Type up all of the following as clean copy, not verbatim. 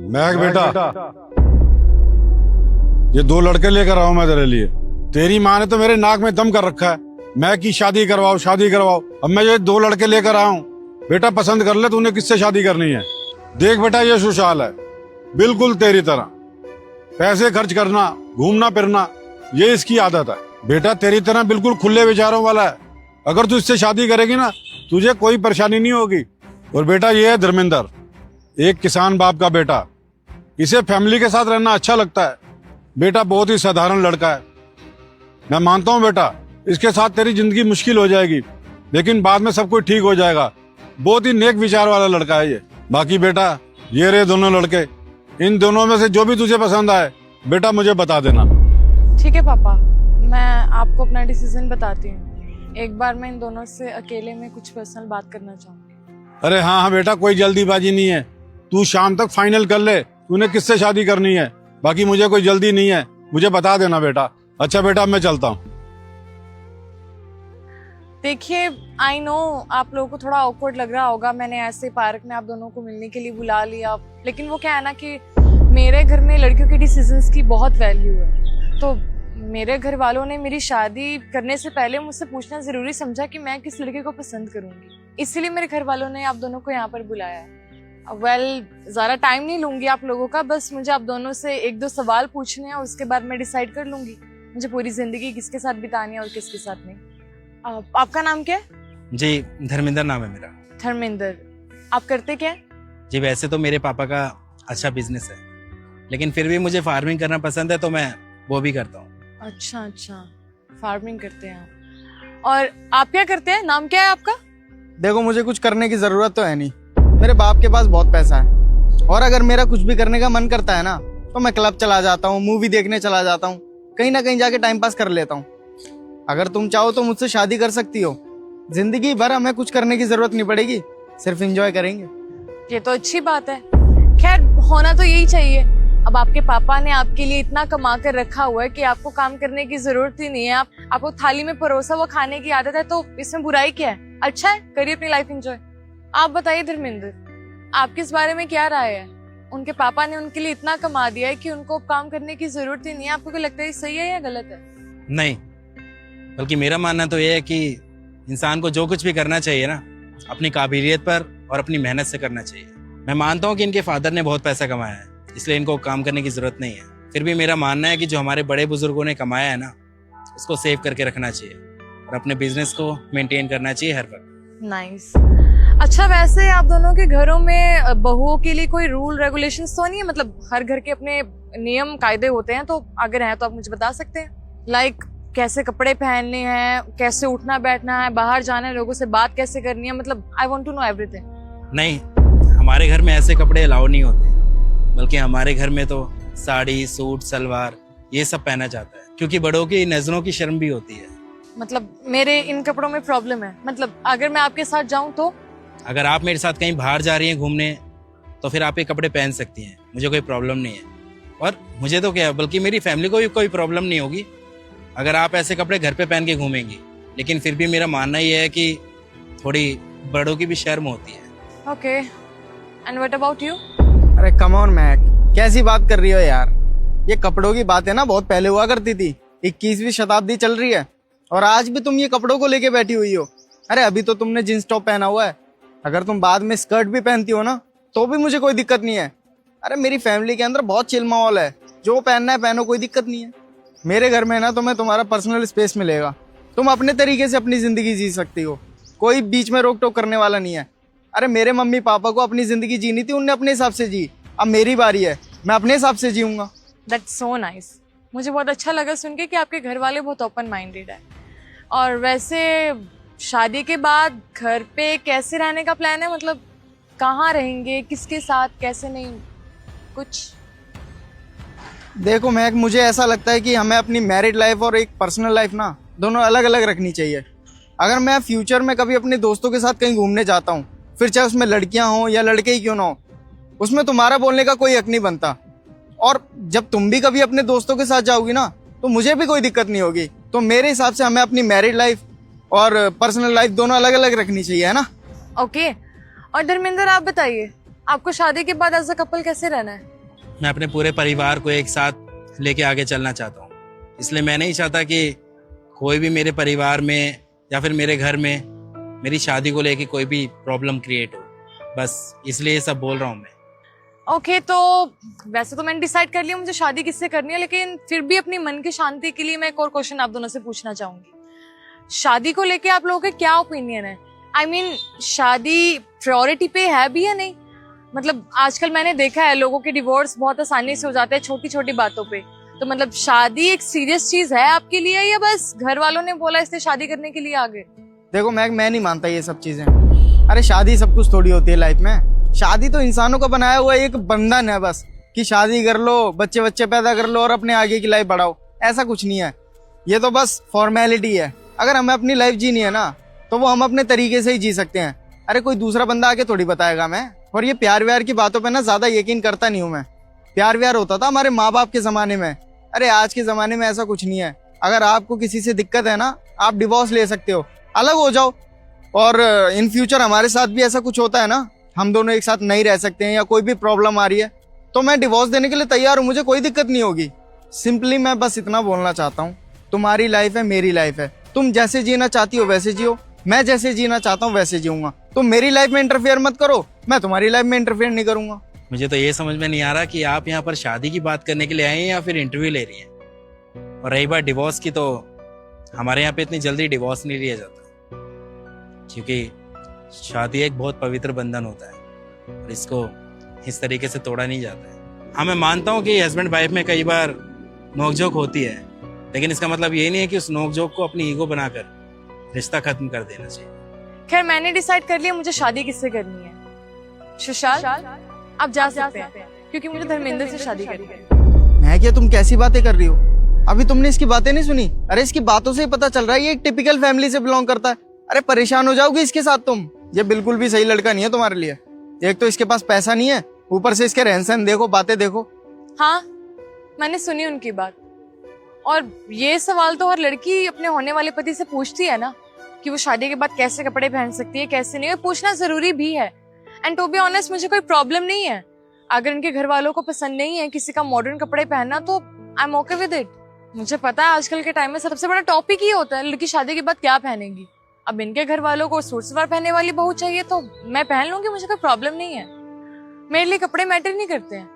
महक बेटा, ये दो लड़के लेकर आऊं मैं तेरे लिए। तेरी माँ ने तो मेरे नाक में दम कर रखा है, मैं की शादी करवाओ शादी करवाओ। अब मैं ये दो लड़के लेकर आऊं, बेटा पसंद कर ले तूने किससे शादी करनी है। देख बेटा ये सुशाल है, बिल्कुल तेरी तरह, पैसे खर्च करना, घूमना फिरना, ये इसकी आदत है। बेटा तेरी तरह बिल्कुल खुले विचारों वाला है। अगर तू इससे शादी करेगी ना, तुझे कोई परेशानी नहीं होगी। और बेटा ये है धर्मेंद्र, एक किसान बाप का बेटा, इसे फैमिली के साथ रहना अच्छा लगता है। बेटा बहुत ही साधारण लड़का है। मैं मानता हूँ बेटा, इसके साथ तेरी जिंदगी मुश्किल हो जाएगी, लेकिन बाद में सब कुछ ठीक हो जाएगा। बहुत ही नेक विचार वाला लड़का है ये। बाकी बेटा ये रहे दोनों लड़के, इन दोनों में से जो भी तुझे पसंद आए बेटा मुझे बता देना। ठीक है पापा, मैं आपको अपना डिसीजन बताती हूँ। एक बार मैं इन दोनों से अकेले में कुछ पर्सनल बात करना चाहूँगी। अरे हाँ हाँ बेटा, कोई जल्दीबाजी नहीं है। तू शाम तक फाइनल कर ले तूने किससे शादी करनी है। बाकी मुझे कोई जल्दी नहीं है, मुझे बता देना बेटा। अच्छा बेटा मैं चलता हूँ। देखिए आई नो आप लोगों को थोड़ा ऑकवर्ड लग रहा होगा, मैंने ऐसे पार्क में आप दोनों को मिलने के लिए बुला लिया, लेकिन वो क्या है ना कि मेरे घर में लड़कियों के डिसीजंस की बहुत वैल्यू है। तो मेरे घर वालों ने मेरी शादी करने से पहले मुझसे पूछना जरूरी समझा कि मैं किस लड़के को पसंद करूंगी, इसीलिए मेरे घर वालों ने आप दोनों को यहाँ पर बुलाया है। ज्यादा टाइम नहीं लूंगी आप लोगों का, बस मुझे आप दोनों से एक दो सवाल पूछने हैं, उसके बाद मैं डिसाइड कर लूंगी मुझे पूरी जिंदगी किसके साथ बितानी है और किसके साथ नहीं। आपका नाम क्या है? जी धर्मेंद्र नाम है मेरा। धर्मेंद्र, आप करते क्या है? जी वैसे तो मेरे पापा का अच्छा बिजनेस है, लेकिन फिर भी मुझे फार्मिंग करना पसंद है तो मैं वो भी करता हूँ। अच्छा अच्छा, फार्मिंग करते हैं आप। और आप क्या करते हैं? नाम क्या है आपका? देखो मुझे कुछ करने की जरूरत तो है नहीं, मेरे बाप के पास बहुत पैसा है, और अगर मेरा कुछ भी करने का मन करता है ना तो मैं क्लब चला जाता हूँ, मूवी देखने चला जाता हूँ, कहीं ना कहीं जाके टाइम पास कर लेता हूँ। अगर तुम चाहो तो मुझसे शादी कर सकती हो, जिंदगी भर हमें कुछ करने की जरूरत नहीं पड़ेगी, सिर्फ एंजॉय करेंगे। ये तो अच्छी बात है, खैर होना तो यही चाहिए। अब आपके पापा ने आपके लिए इतना कमा कर रखा हुआ है कि आपको काम करने की जरूरत ही नहीं है। आपको थाली में परोसा हुआ खाने की आदत है, तो इसमें बुराई क्या है? अच्छा है, करिए अपनी लाइफ एंजॉय। आप बताइए धर्मेंद्र, आपकी इस बारे में क्या राय है? उनके पापा ने उनके लिए इतना कमा दिया है कि उनको काम करने की जरूरत ही नहीं है। आपको क्या लगता है सही है या गलत है? नहीं, बल्कि मेरा मानना तो ये है कि इंसान को जो कुछ भी करना चाहिए ना, अपनी काबिलियत पर और अपनी मेहनत से करना चाहिए। मैं मानता हूँ कि इनके फादर ने बहुत पैसा कमाया है, इसलिए इनको काम करने की जरूरत नहीं है। फिर भी मेरा मानना है कि जो हमारे बड़े बुजुर्गों ने कमाया है ना, उसको सेव करके रखना चाहिए और अपने बिजनेस को मेंटेन करना चाहिए हर वक्त। नाइस। अच्छा वैसे आप दोनों के घरों में बहुओं के लिए कोई रूल रेगुलेशंस तो नहीं है? मतलब हर घर के अपने नियम कायदे होते हैं, तो अगर हैं तो आप मुझे बता सकते हैं। लाइक कैसे कपड़े पहनने हैं, कैसे उठना बैठना है, बाहर जाना है, लोगों से बात कैसे करनी है, मतलब I want to know everything. नहीं, हमारे घर में ऐसे कपड़े अलाउ नहीं होते, बल्कि हमारे घर में तो साड़ी सूट सलवार ये सब पहना जाता है, क्योंकि बड़ों की नजरों की शर्म भी होती है। मतलब मेरे इन कपड़ों में प्रॉब्लम है? मतलब अगर मैं आपके साथ जाऊं तो? अगर आप मेरे साथ कहीं बाहर जा रही हैं घूमने तो फिर आप ये कपड़े पहन सकती हैं, मुझे कोई प्रॉब्लम नहीं है। और मुझे तो क्या, बल्कि मेरी फैमिली को भी कोई प्रॉब्लम नहीं होगी अगर आप ऐसे कपड़े घर पे पहन के घूमेंगी। लेकिन फिर भी मेरा मानना ये है कि थोड़ी बड़ों की भी शर्म होती है। Okay, and what about you? अरे कम ऑन मैक, कैसी बात कर रही हो यार? ये कपड़ों की बात है ना, बहुत पहले हुआ करती थी, 21वीं शताब्दी चल रही है और आज भी तुम ये कपड़ों को लेके बैठी हुई हो। अरे अभी तो तुमने जींस टॉप पहना हुआ है, अगर तुम बाद में स्कर्ट भी पहनती हो ना तो भी मुझे कोई दिक्कत नहीं है। अरे मेरी फैमिली के अंदर बहुत चिल माहौल है, जो पहनना है पहनो, कोई दिक्कत नहीं है। मेरे घर में ना तुम्हें तुम्हारा पर्सनल स्पेस मिलेगा, तुम अपने तरीके से अपनी जिंदगी जी सकती हो, कोई बीच में रोक टोक करने वाला नहीं है। अरे मेरे मम्मी पापा को अपनी जिंदगी जीनी थी, उनने अपने हिसाब से जी, अब मेरी बारी है, मैं अपने हिसाब से जीऊंगा। दैट्स सो नाइस, मुझे बहुत अच्छा लगा सुन के कि आपके घर वाले बहुत ओपन माइंडेड है। और वैसे शादी के बाद घर पे कैसे रहने का प्लान है? मतलब कहाँ रहेंगे, किसके साथ, कैसे? नहीं कुछ? देखो महक, मुझे ऐसा लगता है कि हमें अपनी मैरिड लाइफ और एक पर्सनल लाइफ ना दोनों अलग अलग रखनी चाहिए। अगर मैं फ्यूचर में कभी अपने दोस्तों के साथ कहीं घूमने जाता हूँ, फिर चाहे उसमें लड़कियां हों या लड़के ही क्यों ना हो, उसमें तुम्हारा बोलने का कोई हक नहीं बनता। और जब तुम भी कभी अपने दोस्तों के साथ जाओगी ना तो मुझे भी कोई दिक्कत नहीं होगी। तो मेरे हिसाब से हमें अपनी मैरिड लाइफ और पर्सनल लाइफ दोनों अलग अलग रखनी चाहिए, है ना? ओके। और धर्मेंद्र आप बताइए, आपको शादी के बाद एज अ कपल कैसे रहना है? मैं अपने पूरे परिवार को एक साथ लेके आगे चलना चाहता हूँ। इसलिए मैं नहीं चाहता कि कोई भी मेरे परिवार में या फिर मेरे घर में मेरी शादी को लेके कोई भी प्रॉब्लम क्रिएट हो। बस इसलिए ये सब बोल रहा हूँ मैं। ओके तो वैसे तो मैंने डिसाइड कर लिया मुझे शादी किससे करनी है, लेकिन फिर भी अपनी मन की शांति के लिए मैं एक और क्वेश्चन आप दोनों से पूछना चाहूंगी। शादी को लेके आप लोगों के क्या ओपिनियन है? आई मीन शादी प्रायोरिटी पे है भी या नहीं? मतलब आजकल मैंने देखा है लोगों के डिवोर्स बहुत आसानी से हो जाते हैं छोटी छोटी बातों पे। तो मतलब शादी एक सीरियस चीज है आपके लिए या बस घर वालों ने बोला इसलिए शादी करने के लिए आ गए? देखो मैं नहीं मानता ये सब चीजें। अरे शादी सब कुछ थोड़ी होती है लाइफ में। शादी तो इंसानों का बनाया हुआ एक बंधन है बस, कि शादी कर लो, बच्चे बच्चे पैदा कर लो और अपने आगे की लाइफ बढ़ाओ। ऐसा कुछ नहीं है, ये तो बस फॉर्मेलिटी है। अगर हमें अपनी लाइफ जीनी है ना तो वो हम अपने तरीके से ही जी सकते हैं। अरे कोई दूसरा बंदा आके थोड़ी बताएगा मैं। और ये प्यार व्यार की बातों पे ना ज्यादा यकीन करता नहीं हूँ मैं। प्यार व्यार होता था हमारे माँ बाप के जमाने में। अरे आज के जमाने में ऐसा कुछ नहीं है। अगर आपको किसी से दिक्कत है ना, आप डिवोर्स ले सकते हो, अलग हो जाओ। और इन फ्यूचर हमारे साथ भी ऐसा कुछ होता है ना, हम दोनों एक साथ नहीं रह सकते हैं या कोई भी प्रॉब्लम आ रही है, तो मैं डिवोर्स देने के लिए तैयार हूँ। मुझे कोई दिक्कत नहीं होगी। सिंपली मैं बस इतना बोलना चाहता हूँ, तुम्हारी लाइफ है, मेरी लाइफ है। तुम जैसे जीना चाहती हो वैसे जियो, मैं जैसे जीना चाहता हूँ वैसे जीऊंगा। तुम मेरी लाइफ में इंटरफेयर मत करो, मैं तुम्हारी लाइफ में इंटरफेयर नहीं करूंगा। मुझे तो ये समझ में नहीं आ रहा कि आप यहाँ पर शादी की बात करने के लिए आए हैं या फिर इंटरव्यू ले रही हैं। और रही बात डिवोर्स की, तो हमारे यहाँ पे इतनी जल्दी डिवोर्स नहीं लिया जाता, क्योंकि शादी एक बहुत पवित्र बंधन होता है और इसको इस तरीके से तोड़ा नहीं जाता है। हाँ, मैं मानता हूँ कि हस्बैंड वाइफ में कई बार नोकझोंक होती है, लेकिन इसका मतलब ये नहीं है कि उस नोकझोंक को अपनी ईगो बनाकर रिश्ता खत्म कर देना चाहिए। खैर मैंने डिसाइड कर लिया मुझे शादी किससे करनी है। सुशाल आप जा सकते हैं क्योंकि मुझे धर्मेंद्र से शादी करनी है। मैं क्या, तुम कैसी बातें कर रही हो? अभी तुमने इसकी बातें नहीं सुनी? अरे इसकी बातों से ही पता चल रहा है ये एक टिपिकल फैमिली से बिलोंग करता है। अरे परेशान हो जाओगी इसके साथ तुम। ये बिल्कुल भी सही लड़का नहीं है तुम्हारे लिए। एक तो इसके पास पैसा नहीं है, ऊपर से इसके रहन सहन देखो, बातें देखो। हाँ मैंने सुनी उनकी बात, और ये सवाल तो हर लड़की अपने होने वाले पति से पूछती है ना कि वो शादी के बाद कैसे कपड़े पहन सकती है कैसे नहीं। पूछना जरूरी भी है। एंड टू बी ऑनेस्ट मुझे कोई प्रॉब्लम नहीं है। अगर इनके घर वालों को पसंद नहीं है किसी का मॉडर्न कपड़े पहनना तो I am okay with it. मुझे पता है आजकल के टाइम में सबसे बड़ा टॉपिक ही होता है लड़की शादी के बाद क्या पहनेगी। अब इनके घर वालों को सूट सलवार पहनने वाली बहू चाहिए तो मैं पहन लूंगी, मुझे कोई प्रॉब्लम नहीं है। मेरे लिए कपड़े मैटर नहीं करते हैं,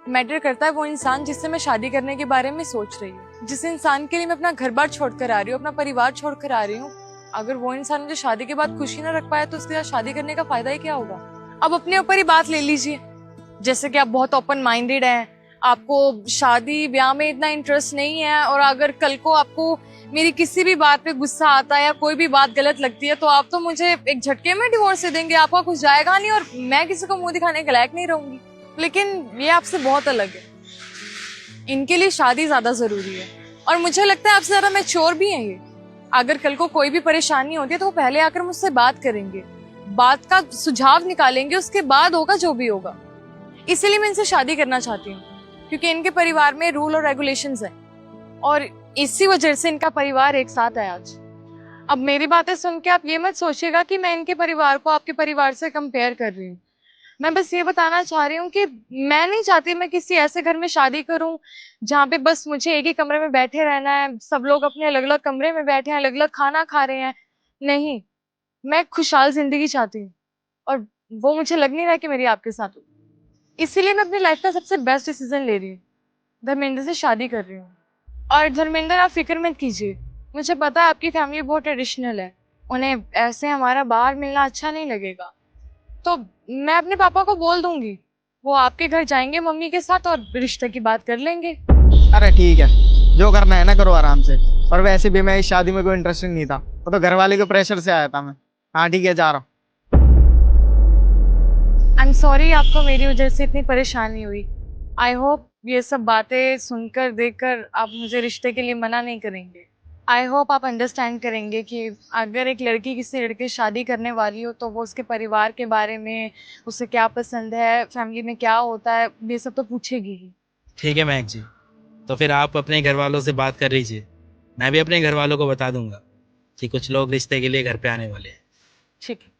मैटर करता है वो इंसान जिससे मैं शादी करने के बारे में सोच रही हूँ, जिस इंसान के लिए मैं अपना घर बार छोड़कर आ रही हूँ, अपना परिवार छोड़कर आ रही हूँ। अगर वो इंसान मुझे शादी के बाद खुशी ना रख पाया तो उसके साथ शादी करने का फायदा ही क्या होगा। अब अपने ऊपर ही बात ले लीजिए, जैसे कि आप बहुत ओपन माइंडेड हैं, आपको शादी ब्याह में इतना इंटरेस्ट नहीं है, और अगर कल को आपको मेरी किसी भी बात पे गुस्सा आता है या कोई भी बात गलत लगती है तो आप तो मुझे एक झटके में डिवोर्स दे देंगे, आपका कुछ जाएगा नहीं और मैं किसी को मुंह दिखाने के लायक नहीं रहूंगी। लेकिन ये आपसे बहुत अलग है, इनके लिए शादी ज्यादा जरूरी है और मुझे लगता है आपसे ज्यादा मैच्योर भी हैं ये। अगर कल को कोई भी परेशानी होती है तो वो पहले आकर मुझसे बात करेंगे, बात का सुझाव निकालेंगे, उसके बाद होगा जो भी होगा। इसीलिए मैं इनसे शादी करना चाहती हूँ क्योंकि इनके परिवार में रूल और रेगुलेशंस हैं और इसी वजह से इनका परिवार एक साथ है आज। अब मेरी बातें सुन के आप ये मत सोचिएगा कि मैं इनके परिवार को आपके परिवार से कंपेयर कर रही हूँ। मैं बस ये बताना चाह रही हूँ कि मैं नहीं चाहती मैं किसी ऐसे घर में शादी करूं जहाँ पे बस मुझे एक ही कमरे में बैठे रहना है, सब लोग अपने अलग अलग कमरे में बैठे हैं, अलग अलग खाना खा रहे हैं। नहीं, मैं खुशहाल जिंदगी चाहती हूँ और वो मुझे लग नहीं रहा कि मेरी आपके साथ हो। इसीलिए मैं अपनी लाइफ का सबसे बेस्ट डिसीजन ले रही हूँ, धर्मेंद्र से शादी कर रही हूँ। और धर्मेंद्र आप फिक्र मत कीजिए, मुझे पता है आपकी फैमिली बहुत ट्रेडिशनल है, उन्हें ऐसे हमारा बाहर मिलना अच्छा नहीं लगेगा, तो मैं अपने पापा को बोल दूंगी, वो आपके घर जाएंगे मम्मी के साथ और रिश्ते की बात कर लेंगे। अरे ठीक है, जो करना है ना करो आराम से। और वैसे भी मैं इस शादी में कोई इंटरेस्ट नहीं था, वो तो घर वाले के प्रेशर से आया था मैं। हाँ ठीक है, जा रहा हूँ। आई एम सॉरी आपको मेरी वजह से इतनी परेशानी हुई। आई होप ये सब बातें सुनकर देखकर आप मुझे रिश्ते के लिए मना नहीं करेंगे। आई होप आप अंडरस्टैंड करेंगे कि अगर एक लड़की किसी लड़के से शादी करने वाली हो तो वो उसके परिवार के बारे में, उसे क्या पसंद है, फैमिली में क्या होता है, ये सब तो पूछेगी ही। ठीक है महक जी, तो फिर आप अपने घर वालों से बात कर लीजिए, मैं भी अपने घर वालों को बता दूंगा कि कुछ लोग रिश्ते के लिए घर पे आने वाले हैं। ठीक है।